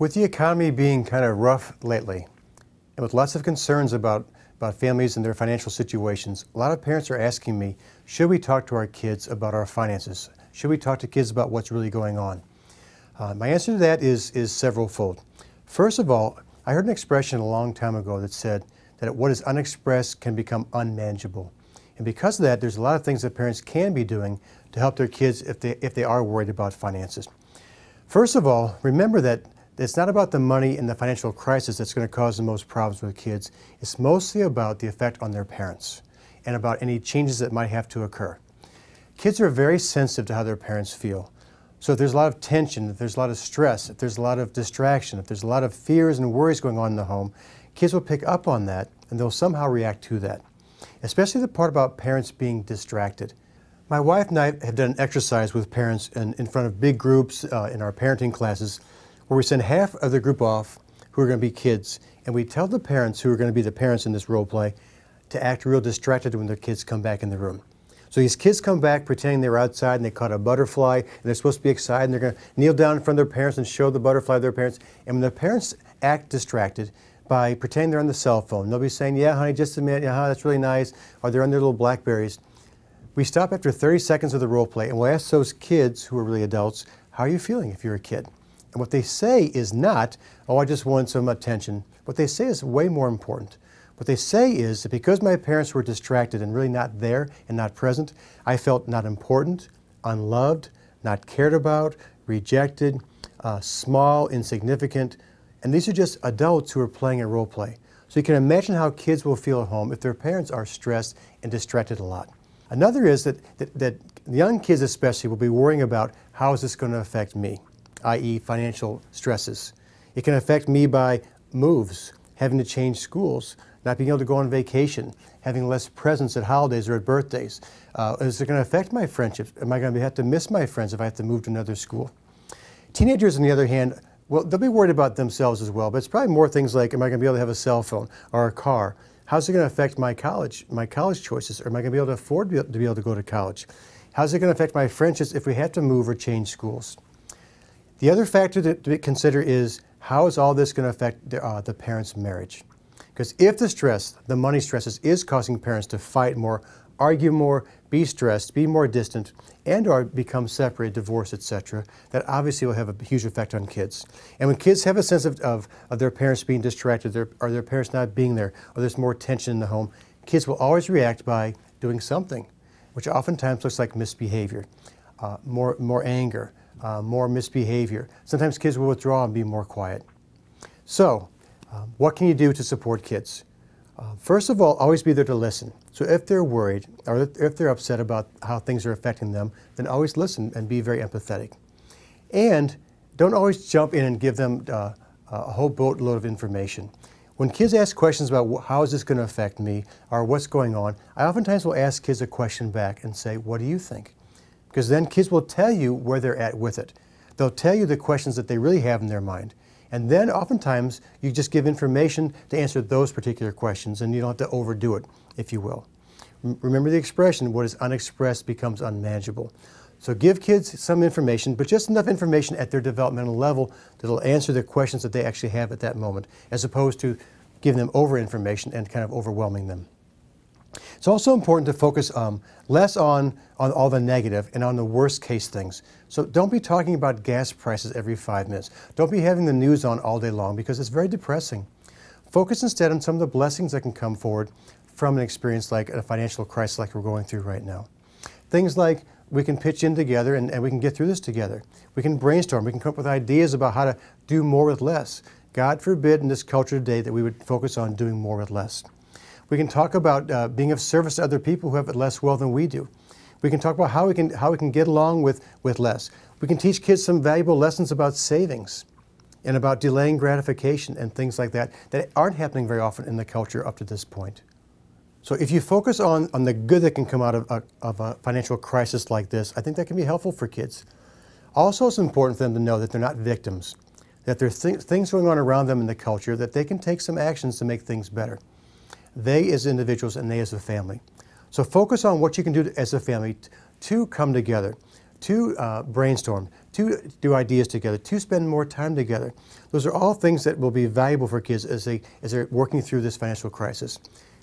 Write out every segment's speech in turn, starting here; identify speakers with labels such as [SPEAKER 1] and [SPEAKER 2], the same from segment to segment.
[SPEAKER 1] With the economy being kind of rough lately, and with lots of concerns about families and their financial situations, a lot of parents are asking me, should we talk to our kids about our finances? Should we talk to kids about what's really going on? My answer to that is several-fold. First of all, I heard an expression a long time ago that said that what is unexpressed can become unmanageable. And because of that, there's a lot of things that parents can be doing to help their kids if they are worried about finances. First of all, remember that it's not about the money and the financial crisis that's going to cause the most problems with kids. It's mostly about the effect on their parents and about any changes that might have to occur. Kids are very sensitive to how their parents feel. So if there's a lot of tension, if there's a lot of stress, if there's a lot of distraction, if there's a lot of fears and worries going on in the home, kids will pick up on that and they'll somehow react to that. Especially the part about parents being distracted. My wife and I have done an exercise with parents in front of big groups in our parenting classes where we send half of the group off who are going to be kids, and we tell the parents who are going to be the parents in this role play to act real distracted when their kids come back in the room. So these kids come back pretending they're outside and they caught a butterfly and they're supposed to be excited and they're going to kneel down in front of their parents and show the butterfly to their parents. And when the parents act distracted by pretending they're on the cell phone, they'll be saying, yeah, honey, just a minute, yeah, that's really nice, or they're on their little Blackberries. We stop after 30 seconds of the role play and we'll ask those kids who are really adults, how are you feeling if you're a kid? And what they say is not, oh, I just want some attention. What they say is way more important. What they say is that because my parents were distracted and really not there and not present, I felt not important, unloved, not cared about, rejected, small, insignificant. And these are just adults who are playing a role play. So you can imagine how kids will feel at home if their parents are stressed and distracted a lot. Another is that young kids especially will be worrying about how is this going to affect me, i.e. financial stresses. It can affect me by moves, having to change schools, not being able to go on vacation, having less presence at holidays or at birthdays. Is it going to affect my friendships? Am I going to have to miss my friends if I have to move to another school? Teenagers, on the other hand, well, they'll be worried about themselves as well, but it's probably more things like, am I going to be able to have a cell phone or a car? How's it going to affect my college choices? Or am I going to be able to afford to be able to go to college? How's it going to affect my friendships if we have to move or change schools? The other factor to consider is how is all this going to affect the parents' marriage? Because if the stress, the money stresses, is causing parents to fight more, argue more, be stressed, be more distant, and or become separated, divorce, etc., that obviously will have a huge effect on kids. And when kids have a sense of their parents being distracted or their parents not being there, or there's more tension in the home, kids will always react by doing something, which oftentimes looks like misbehavior, more anger, more misbehavior. Sometimes kids will withdraw and be more quiet. So, what can you do to support kids? First of all, always be there to listen. So if they're worried or if they're upset about how things are affecting them, then always listen and be very empathetic. And don't always jump in and give them a whole boatload of information. When kids ask questions about how is this going to affect me or what's going on, I oftentimes will ask kids a question back and say, what do you think? Because then kids will tell you where they're at with it. They'll tell you the questions that they really have in their mind. And then oftentimes you just give information to answer those particular questions and you don't have to overdo it, if you will. Remember the expression, what is unexpressed becomes unmanageable. So give kids some information, but just enough information at their developmental level that will answer the questions that they actually have at that moment, as opposed to giving them over information and kind of overwhelming them. It's also important to focus less on all the negative and on the worst case things. So don't be talking about gas prices every 5 minutes. Don't be having the news on all day long because it's very depressing. Focus instead on some of the blessings that can come forward from an experience like a financial crisis like we're going through right now. Things like we can pitch in together and we can get through this together. We can brainstorm. We can come up with ideas about how to do more with less. God forbid in this culture today that we would focus on doing more with less. We can talk about being of service to other people who have less wealth than we do. We can talk about how we can get along with less. We can teach kids some valuable lessons about savings and about delaying gratification and things like that that aren't happening very often in the culture up to this point. So if you focus on the good that can come out of a financial crisis like this, I think that can be helpful for kids. Also, it's important for them to know that they're not victims, that there are things going on around them in the culture that they can take some actions to make things better. They as individuals and they as a family. So focus on what you can do as a family to come together, to brainstorm, to do ideas together, to spend more time together. Those are all things that will be valuable for kids as they're working through this financial crisis.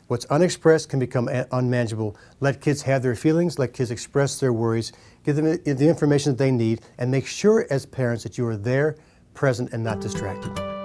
[SPEAKER 1] What's unexpressed can become unmanageable. Let kids have their feelings, let kids express their worries, give them the information that they need, and make sure as parents that you are there, present, and not distracted.